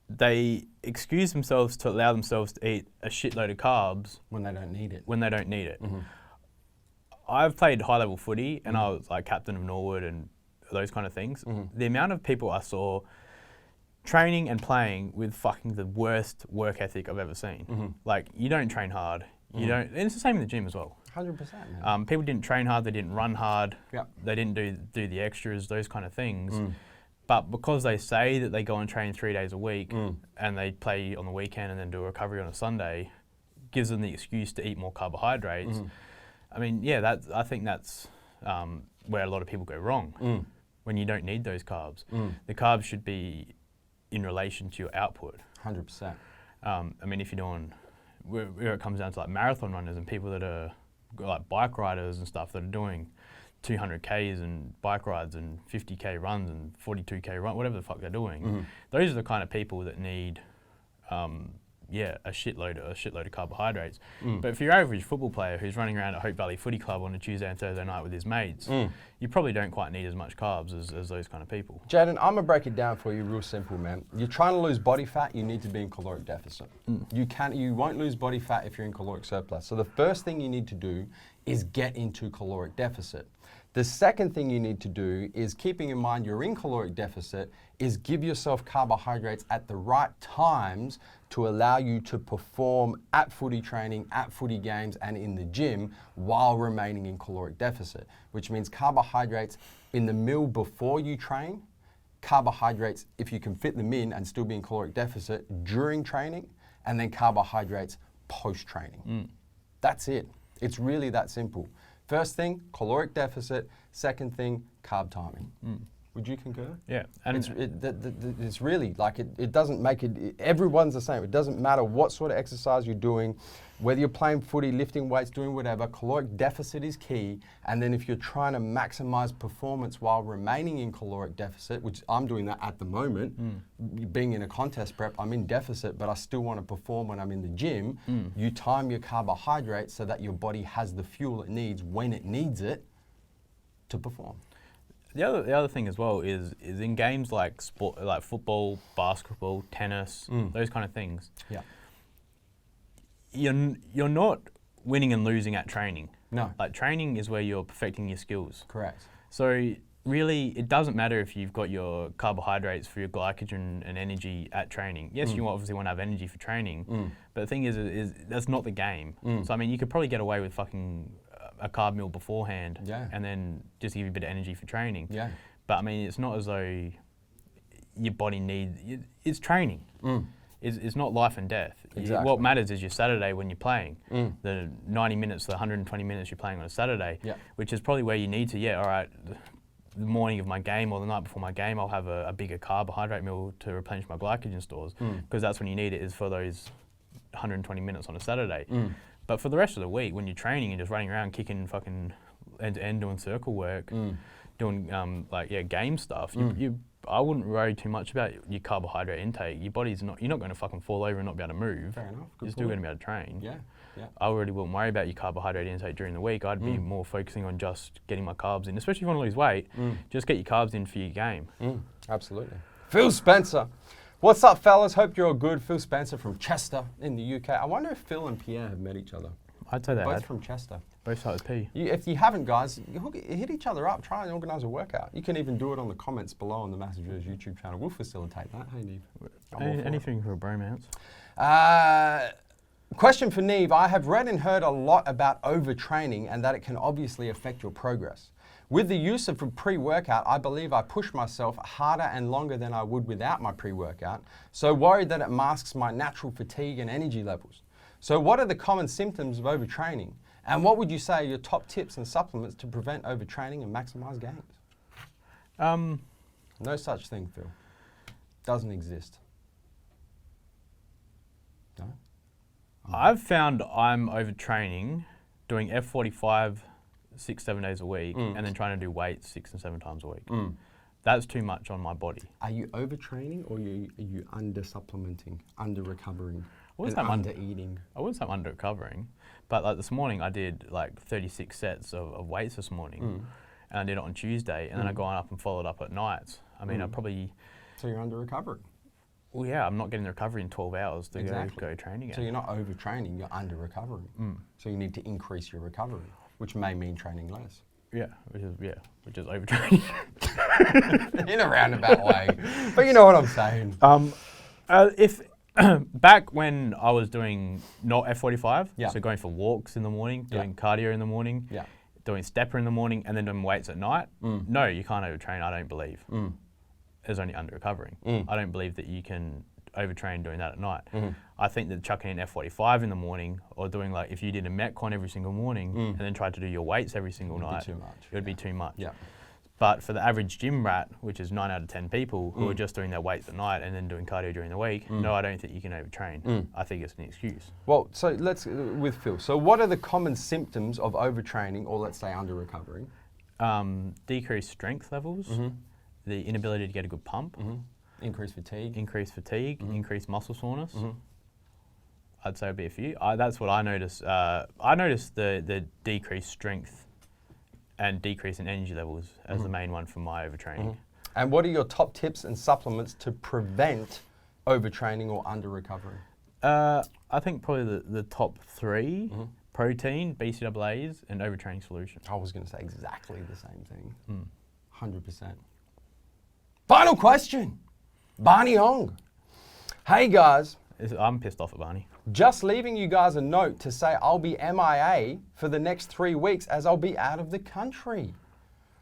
They excuse themselves to allow themselves to eat a shitload of carbs When they don't need it. when they don't need it. I've played high-level footy, and I was like captain of Norwood and those kind of things. The amount of people I saw training and playing with fucking the worst work ethic I've ever seen. Like, you don't train hard. You don't, and it's the same in the gym as well. 100%, man. People didn't train hard, they didn't run hard, Yep. they didn't do the extras, those kind of things. But because they say that they go and train 3 days a week and they play on the weekend and then do a recovery on a Sunday, gives them the excuse to eat more carbohydrates. I mean, yeah, I think that's where a lot of people go wrong. When you don't need those carbs. The carbs should be in relation to your output. 100%. I mean, if you're doing, where it comes down to like marathon runners and people that are like bike riders and stuff that are doing 200Ks and bike rides and 50K runs and 42K run, whatever the fuck they're doing. Those are the kind of people that need, a shitload of carbohydrates. But if you're your average football player who's running around at Hope Valley Footy Club on a Tuesday and Thursday night with his mates, you probably don't quite need as much carbs as those kind of people. Jaden, I'm going to break it down for you real simple, man. You're trying to lose body fat, you need to be in caloric deficit. You won't lose body fat if you're in caloric surplus. So the first thing you need to do is get into caloric deficit. The second thing you need to do is, keeping in mind you're in caloric deficit, is give yourself carbohydrates at the right times to allow you to perform at footy training, at footy games, and in the gym while remaining in caloric deficit, which means carbohydrates in the meal before you train, carbohydrates if you can fit them in and still be in caloric deficit during training, and then carbohydrates post-training. That's it. It's really that simple. First thing, caloric deficit. Second thing, carb timing. Would you concur? Yeah, and it's really like it doesn't make it. Everyone's the same. It doesn't matter what sort of exercise you're doing, whether you're playing footy, lifting weights, doing whatever. Caloric deficit is key. And then if you're trying to maximize performance while remaining in caloric deficit, which I'm doing that at the moment, being in a contest prep, I'm in deficit, but I still want to perform when I'm in the gym. You time your carbohydrates so that your body has the fuel it needs when it needs it to perform. The other thing as well is in games like sport, like football, basketball, tennis, those kind of things. Yeah. You're not winning and losing at training. No. Like, training is where you're perfecting your skills. Correct. So really, it doesn't matter if you've got your carbohydrates for your glycogen and energy at training. Yes, you obviously want to have energy for training, but the thing is that's not the game. So I mean, you could probably get away with fucking a carb meal beforehand, and then just give you a bit of energy for training. Yeah. But I mean, it's not as though your body needs. It's training. It's not life and death. Exactly. What matters is your Saturday when you're playing. The 90 minutes, the 120 minutes you're playing on a Saturday, which is probably where you need to. Yeah, all right. The morning of my game or the night before my game, I'll have a bigger carbohydrate meal to replenish my glycogen stores, because that's when you need it, is for those 120 minutes on a Saturday. But for the rest of the week, when you're training and just running around kicking fucking end to end, doing circle work, doing game stuff, I wouldn't worry too much about your carbohydrate intake. Your body's you're not going to fucking fall over and not be able to move. Fair enough. You're still going to be able to train. Yeah. I really wouldn't worry about your carbohydrate intake during the week. I'd be more focusing on just getting my carbs in, especially if you want to lose weight. Just get your carbs in for your game. Absolutely. Phil Spencer, What's up, fellas? Hope you're all good. Phil Spencer from Chester in the UK. I wonder if Phil and Pierre have met each other. I'd say they Both had. from Chester. Both start with P. If you haven't, guys, hit each other up. Try and organise a workout. You can even do it on the comments below on the MassiveJoes YouTube channel. We'll facilitate that. Hey, Neve. Anything for a bromance. Question for Neve. I have read and heard a lot about overtraining and that it can obviously affect your progress. With the use of a pre-workout, I believe I push myself harder and longer than I would without my pre-workout, so worried that it masks my natural fatigue and energy levels. So what are the common symptoms of overtraining? And what would you say are your top tips and supplements to prevent overtraining and maximize gains? No such thing, Phil. Doesn't exist. No? I've found I'm overtraining, doing F45 6-7 days a week, and then trying to do weights 6 and 7 times a week. That's too much on my body. Are you overtraining or are you under-supplementing, under-recovering, and under-eating? I wouldn't say I'm under-recovering, but like this morning I did like 36 sets of weights this morning, and I did it on Tuesday, and then I gone up and followed up at nights. I mean, I probably... So you're under-recovering? Well, yeah, I'm not getting the recovery in 12 hours to go training again. So you're not overtraining, you're under-recovering. So you need to increase your recovery, which may mean training less. Yeah, which is overtraining. In a roundabout way. But you know what I'm saying. If back when I was doing not F45, so going for walks in the morning, doing cardio in the morning, doing stepper in the morning, and then doing weights at night, no, you can't overtrain, I don't believe. There's only under-recovering. I don't believe that you can overtrain doing that at night. I think that chucking in F45 in the morning, or doing like, if you did a Metcon every single morning, and then tried to do your weights every single night, it would be too much. But for the average gym rat, which is 9 out of 10 people who are just doing their weights at night and then doing cardio during the week, no, I don't think you can overtrain. I think it's an excuse. Well, so let's, with Phil, so what are the common symptoms of overtraining, or let's say under-recovering? Decreased strength levels, the inability to get a good pump, increased fatigue, increased muscle soreness. I'd say it'd be a few. That's what I noticed. I noticed the decreased strength and decrease in energy levels as the main one for my overtraining. And what are your top tips and supplements to prevent overtraining or under-recovery? I think probably the top 3, protein, BCAAs, and overtraining solution. I was going to say exactly the same thing. 100%. Final question. Barney Ong. Hey guys. I'm pissed off at Barney. Just leaving you guys a note to say I'll be MIA for the next 3 weeks as I'll be out of the country.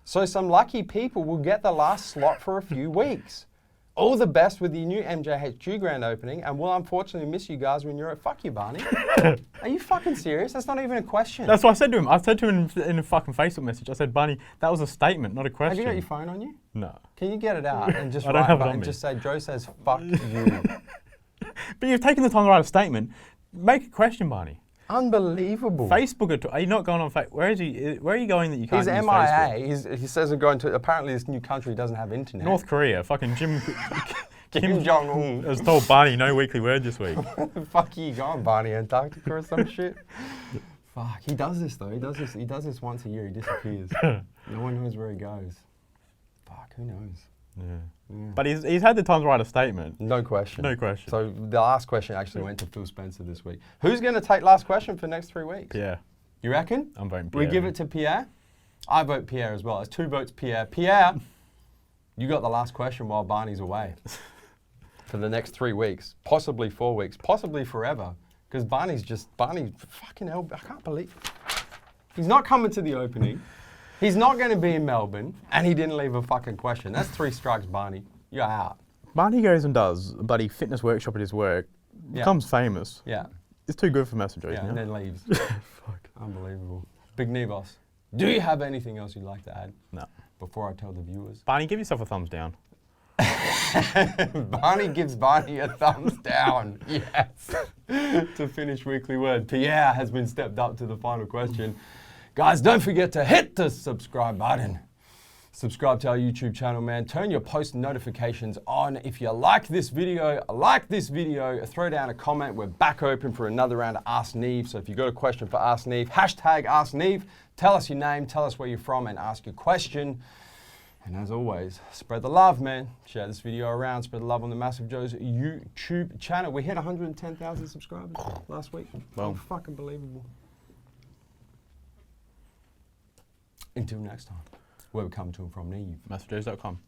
So some lucky people will get the last slot for a few weeks. All the best with the new MJHQ grand opening, and we'll unfortunately miss you guys when you're at... Fuck you, Barney. Are you fucking serious? That's not even a question. That's what I said to him. I said to him in a fucking Facebook message. I said, Barney, that was a statement, not a question. Have you got your phone on you? No. Can you get it out and just I don't have it on and me. just say, Joe says, fuck you. But you've taken the time to write a statement. Make a question, Barney. Unbelievable. Facebook it. Are you not going on Facebook? Where are you going that you can't use Facebook? He's MIA. Facebook? He says he's going to... Apparently this new country doesn't have internet. North Korea. Fucking Kim Jong-un has told Barney no weekly word this week. Fuck you going, Barney? Antarctica or some shit? Fuck. He does this though. He does this once a year. He disappears. No one knows where he goes. Fuck. Who knows? Yeah. But he's had the time to write a statement. No question. No question. So the last question actually went to Phil Spencer this week. Who's going to take last question for the next 3 weeks? Pierre. You reckon? I'm voting Pierre. We give it to Pierre? I vote Pierre as well. It's 2 votes Pierre. Pierre, you got the last question while Barney's away. For the next 3 weeks, possibly 4 weeks, possibly forever. Because Barney, fucking hell, I can't believe. He's not coming to the opening. He's not going to be in Melbourne, and he didn't leave a fucking question. That's 3 strikes, Barney. You're out. Barney goes and does a bloody fitness workshop at his work, becomes famous. Yeah. It's too good for MassiveJoes. Yeah, and then leaves. Fuck. Unbelievable. Big Nevos, do you have anything else you'd like to add? No. Before I tell the viewers. Barney, give yourself a thumbs down. Barney gives Barney a thumbs down. Yes. To finish weekly word, Pierre has been stepped up to the final question. Guys, don't forget to hit the subscribe button. Subscribe to our YouTube channel, man. Turn your post notifications on. If you like this video, throw down a comment. We're back open for another round of Ask Neve. So if you've got a question for Ask Neve, hashtag Ask Neve. Tell us your name, tell us where you're from, and ask your question. And as always, spread the love, man. Share this video around. Spread the love on the MassiveJoes YouTube channel. We hit 110,000 subscribers last week. Well, fucking believable. Until next time, where we come to and from Neve. MassiveJoes.com.